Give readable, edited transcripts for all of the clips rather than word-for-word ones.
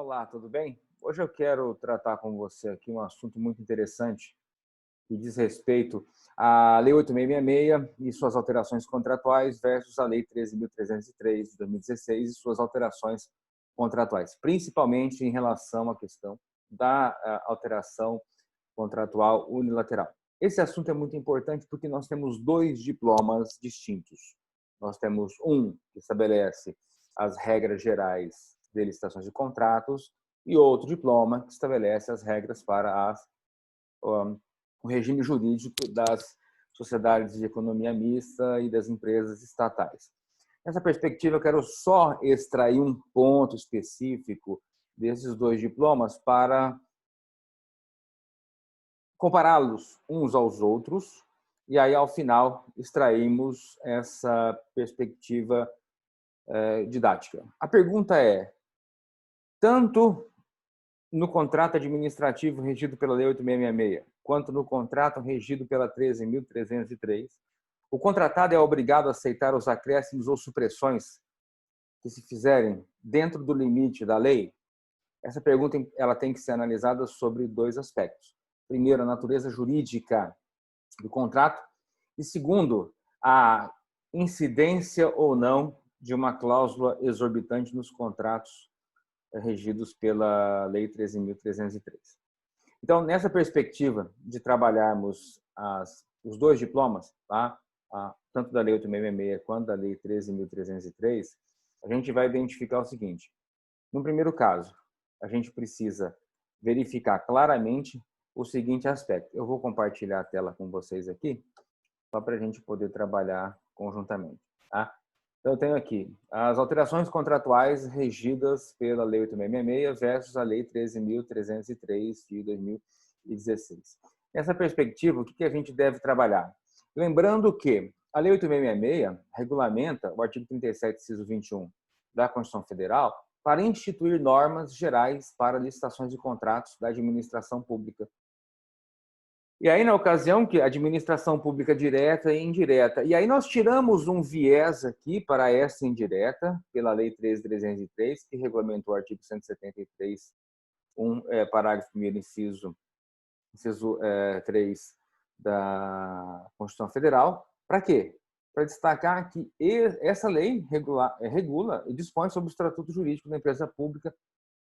Olá, tudo bem? Hoje eu quero tratar com você aqui um assunto muito interessante que diz respeito à Lei 8.666 e suas alterações contratuais versus a Lei 13.303 de 2016 e suas alterações contratuais, principalmente em relação à questão da alteração contratual unilateral. Esse assunto é muito importante porque nós temos dois diplomas distintos. Nós temos um que estabelece as regras gerais de licitações de contratos e outro diploma que estabelece as regras para o regime jurídico das sociedades de economia mista e das empresas estatais. Nessa perspectiva, eu quero só extrair um ponto específico desses dois diplomas para compará-los uns aos outros e aí, ao final, extraímos essa perspectiva didática. A pergunta é, tanto no contrato administrativo regido pela Lei 8.666, quanto no contrato regido pela 13.303, o contratado é obrigado a aceitar os acréscimos ou supressões que se fizerem dentro do limite da lei? Essa pergunta ela tem que ser analisada sobre dois aspectos. Primeiro, a natureza jurídica do contrato e, segundo, a incidência ou não de uma cláusula exorbitante nos contratos regidos pela Lei 13.303. Então, nessa perspectiva de trabalharmos os dois diplomas, tá? Tanto da Lei 8.666 quanto da Lei 13.303, a gente vai identificar o seguinte. No primeiro caso, a gente precisa verificar claramente o seguinte aspecto. Eu vou compartilhar a tela com vocês aqui, só para a gente poder trabalhar conjuntamente. Tá? Então, eu tenho aqui as alterações contratuais regidas pela Lei 8.666 versus a Lei 13.303 de 2016. Nessa perspectiva, o que a gente deve trabalhar? Lembrando que a Lei 8.666 regulamenta o artigo 37, inciso 21 da Constituição Federal para instituir normas gerais para licitações de contratos da administração pública. E aí, na ocasião, que administração pública direta e indireta. E aí nós tiramos um viés aqui para essa indireta, pela Lei 13.303, que regulamentou o artigo 173, parágrafo 1º, inciso 3 da Constituição Federal. Para quê? Para destacar que essa lei regula e dispõe sobre o estatuto jurídico da empresa pública,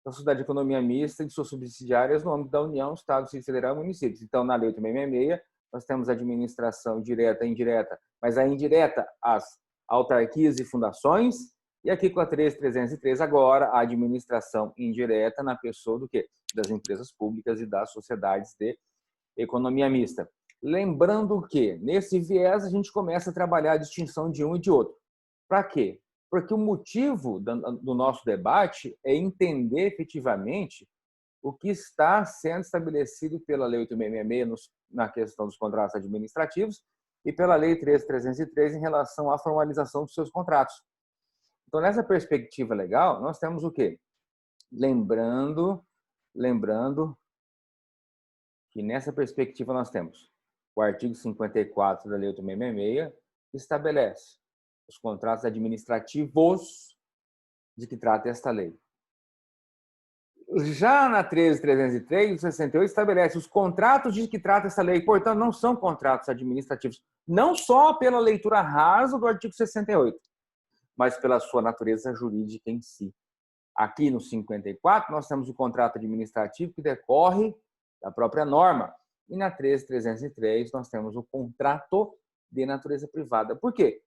da sociedade de economia mista e de suas subsidiárias no âmbito da União, Estado, Distrito Federal e municípios. Então, na Lei 8.666, nós temos a administração direta e indireta, mas a indireta, as autarquias e fundações, e aqui com a 13.303, agora, a administração indireta na pessoa do quê? Das empresas públicas e das sociedades de economia mista. Lembrando que, nesse viés, a gente começa a trabalhar a distinção de um e de outro. Para quê? Porque o motivo do nosso debate é entender efetivamente o que está sendo estabelecido pela Lei 8.666 na questão dos contratos administrativos e pela Lei 13.303 em relação à formalização dos seus contratos. Então, nessa perspectiva legal, nós temos o quê? Lembrando que nessa perspectiva nós temos o artigo 54 da Lei 8.666, que estabelece os contratos administrativos de que trata esta lei. Já na 13.303, o 68 estabelece os contratos de que trata essa lei, portanto, não são contratos administrativos, não só pela leitura rasa do artigo 68, mas pela sua natureza jurídica em si. Aqui no 54, nós temos o contrato administrativo que decorre da própria norma, e na 13.303 nós temos o contrato de natureza privada. Por quê?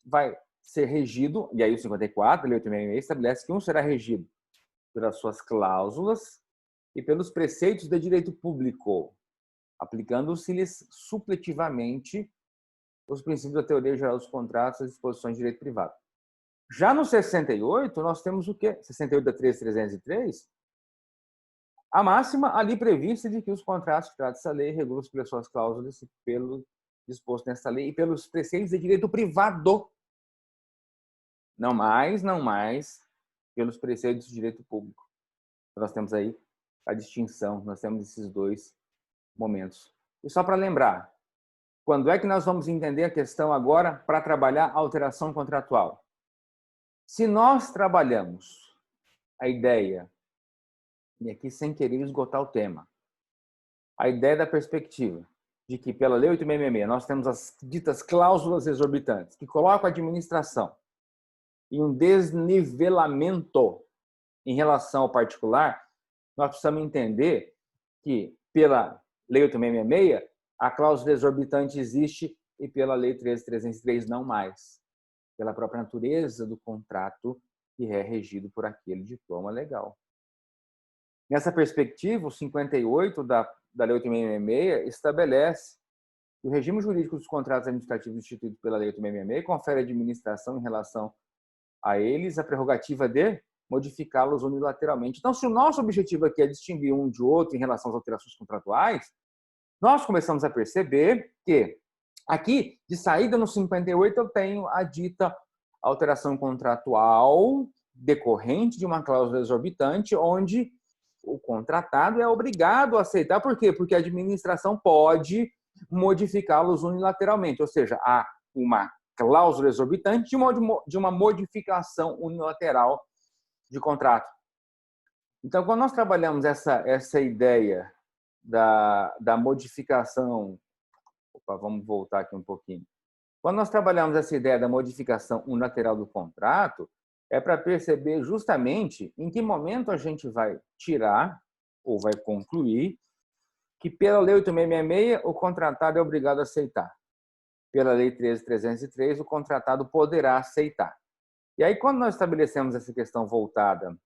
Vai ser regido, e aí o 54, a Lei 8.666, estabelece que será regido pelas suas cláusulas e pelos preceitos de direito público, aplicando-se-lhes supletivamente os princípios da teoria geral dos contratos e as disposições de direito privado. Já no 68, nós temos o quê? 68 da 13.303, a máxima ali prevista de que os contratos que trata essa lei regulam-se pelas suas cláusulas e pelo disposto nessa lei e pelos preceitos de direito privado. Não mais pelos preceitos de direito público. Então, nós temos aí a distinção, nós temos esses dois momentos. E só para lembrar, quando é que nós vamos entender a questão agora para trabalhar a alteração contratual? Se nós trabalhamos a ideia, e aqui sem querer esgotar o tema, a ideia da perspectiva de que pela Lei 8.666 nós temos as ditas cláusulas exorbitantes, que colocam a administração em um desnivelamento em relação ao particular, nós precisamos entender que pela Lei 8.666 a cláusula exorbitante existe e pela Lei 13.303 não mais, pela própria natureza do contrato que é regido por aquele diploma legal. Nessa perspectiva, o 58 da Lei 8.666 estabelece que o regime jurídico dos contratos administrativos instituído pela Lei 8.666 confere à administração em relação a eles a prerrogativa de modificá-los unilateralmente. Então, se o nosso objetivo aqui é distinguir um de outro em relação às alterações contratuais, nós começamos a perceber que aqui, de saída no 58, eu tenho a dita alteração contratual decorrente de uma cláusula exorbitante, onde o contratado é obrigado a aceitar. Por quê? Porque a administração pode modificá-los unilateralmente, ou seja, há uma cláusula exorbitante de uma modificação unilateral de contrato. Então, quando nós trabalhamos essa ideia da modificação, vamos voltar aqui um pouquinho. Quando nós trabalhamos essa ideia da modificação unilateral do contrato, é para perceber justamente em que momento a gente vai tirar ou vai concluir que pela Lei 8.666 o contratado é obrigado a aceitar. Pela Lei 13.303 o contratado poderá aceitar. E aí, quando nós estabelecemos essa questão voltada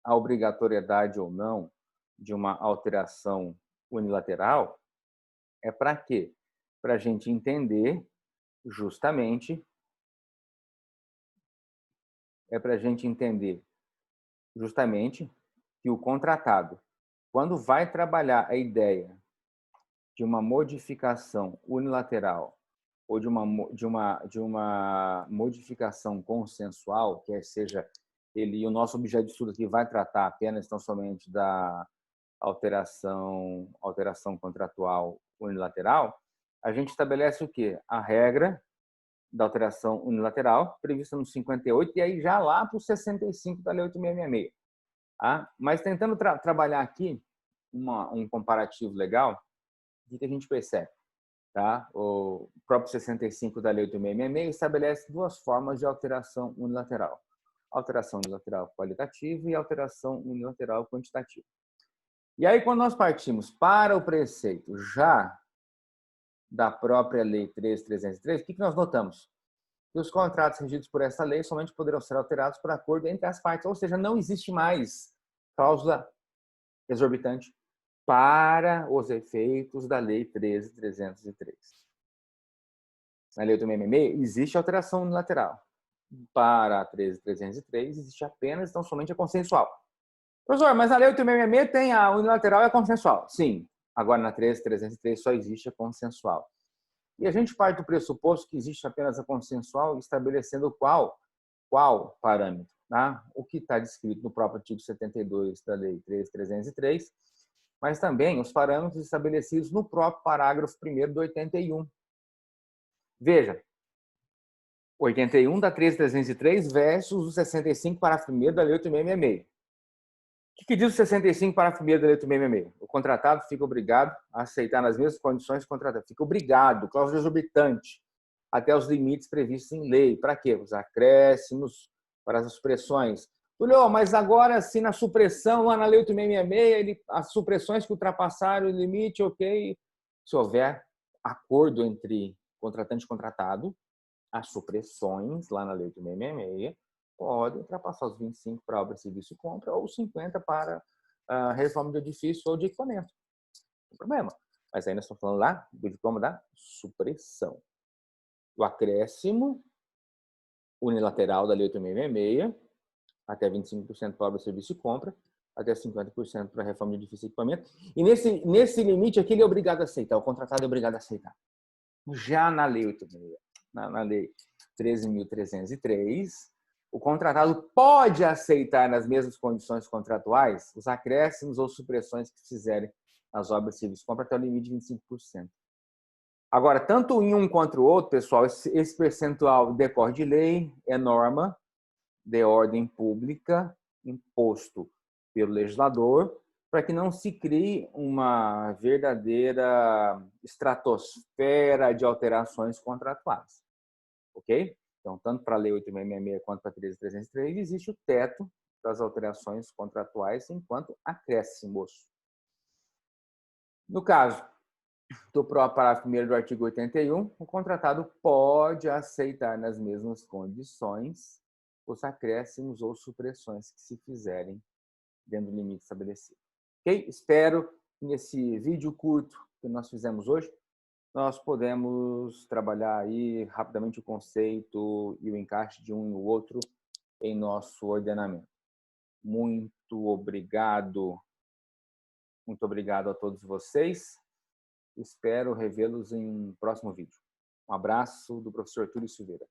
à obrigatoriedade ou não de uma alteração unilateral, é para quê? Para a gente entender justamente que o contratado, quando vai trabalhar a ideia de uma modificação unilateral ou de uma modificação consensual, quer seja ele, e o nosso objeto de estudo aqui vai tratar apenas tão somente da alteração contratual unilateral, a gente estabelece o quê? A regra da alteração unilateral, prevista no 58, e aí já lá para o 65 da Lei 8.666. Tá? Mas tentando trabalhar aqui um comparativo legal, o que a gente percebe? Tá? O próprio 65 da Lei 8.666 estabelece duas formas de alteração unilateral. Alteração unilateral qualitativa e alteração unilateral quantitativa. E aí, quando nós partimos para o preceito já da própria Lei 13.303, o que nós notamos? Que os contratos regidos por essa lei somente poderão ser alterados por acordo entre as partes, ou seja, não existe mais cláusula exorbitante para os efeitos da Lei 13.303. Na Lei 8.666 existe alteração unilateral. Para a 13.303 existe apenas, então, somente a consensual. Professor, mas na Lei 8.666 tem a unilateral e a consensual. Sim, agora na 13.303 só existe a consensual. E a gente parte do pressuposto que existe apenas a consensual, estabelecendo qual parâmetro. Tá? O que está descrito no próprio artigo 72 da Lei 13.303, mas também os parâmetros estabelecidos no próprio parágrafo 1º do 81. Veja, 81 da 13.303 versus o 65, parágrafo 1º da Lei 8.666. O que diz o 65, parágrafo 1º da Lei 8.666? O contratado fica obrigado a aceitar nas mesmas condições que o contratado. Fica obrigado, cláusula exorbitante, até os limites previstos em lei. Para quê? Os acréscimos, para as supressões. Tulio, mas agora, se na supressão, lá na Lei 8.666, as supressões que ultrapassaram o limite, ok. Se houver acordo entre contratante e contratado, as supressões, lá na Lei 8.666, pode ultrapassar os 25 para obra, serviço e compra, ou 50 para reforma de edifício ou de equipamento. Não tem problema. Mas aí nós estamos falando lá do diploma da supressão. O acréscimo unilateral da Lei 8.666, até 25% para obra, serviço e compra, até 50% para reforma de edifício e equipamento. E nesse limite aqui ele é obrigado a aceitar, o contratado é obrigado a aceitar. Já na Lei 8.666, na Lei 13.303, o contratado pode aceitar nas mesmas condições contratuais os acréscimos ou supressões que fizerem nas obras, serviços, compra até o limite de 25%. Agora, tanto em um quanto o outro, pessoal, esse percentual decorre de lei, é norma de ordem pública, imposto pelo legislador, para que não se crie uma verdadeira estratosfera de alterações contratuais. Ok? Então, tanto para a Lei 8.666 quanto para a 13.303, existe o teto das alterações contratuais enquanto acréscimos. No caso do parágrafo 1º do artigo 81, o contratado pode aceitar nas mesmas condições os acréscimos ou supressões que se fizerem dentro do limite estabelecido. Ok? Espero que nesse vídeo curto que nós fizemos hoje, nós podemos trabalhar aí rapidamente o conceito e o encaixe de um e o outro em nosso ordenamento. Muito obrigado a todos vocês. Espero revê-los em um próximo vídeo. Um abraço do professor Túlio Silveira.